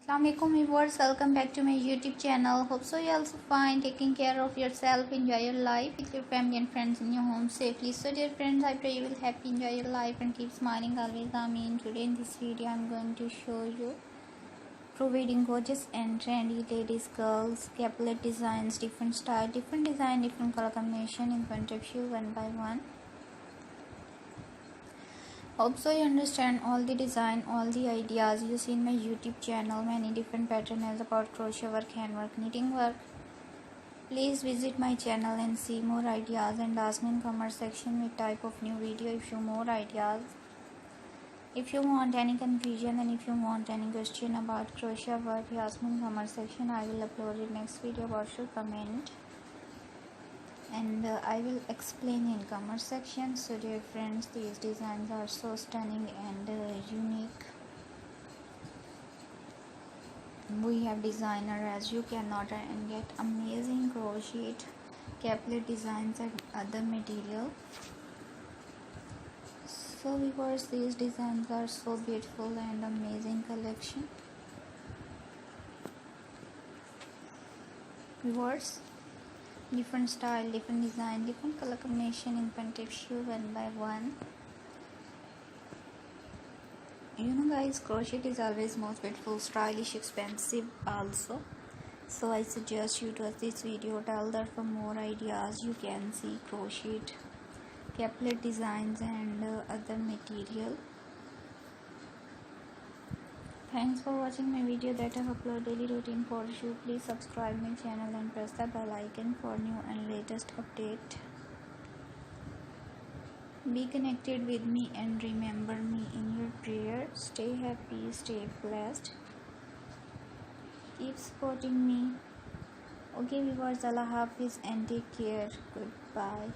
Assalamualaikum viewers, welcome back to my YouTube channel. Hope so you also fine, taking care of yourself, enjoy your life with your family and friends in your home safely. So dear friends, I pray you will happy, enjoy your life and keep smiling always. Amen. Today in this video I am going to show you providing gorgeous and trendy ladies, girls, caplet designs, different style, different design, different color combination in front of you one by one. Hope so you understand all the design, all the ideas you see in my YouTube channel, many different patterns about crochet work, handwork, knitting work. Please visit my channel and see more ideas and ask me in comment section with type of new video if you more ideas. If you want any confusion and if you want any question about crochet work, you ask me in comment section. I will upload it next video about your comment. And I will explain in comment section. So dear friends, these designs are so stunning and unique. We have designer as you cannot and get amazing crochet caplet designs and other material. So viewers, these designs are so beautiful and amazing collection. Viewers, different style, different design, different color combination in front of you one by one. You know guys, crochet is always most beautiful, stylish, expensive also. So I suggest you to watch this video till there for more ideas. You can see crochet caplet designs and other material. Thanks for watching my video that I upload daily routine for you. Please subscribe my channel and press the bell icon for new and latest update. Be connected with me and remember me in your prayer. Stay happy, stay blessed. Keep supporting me. Okay viewers, Allah Hafiz and take care. Goodbye.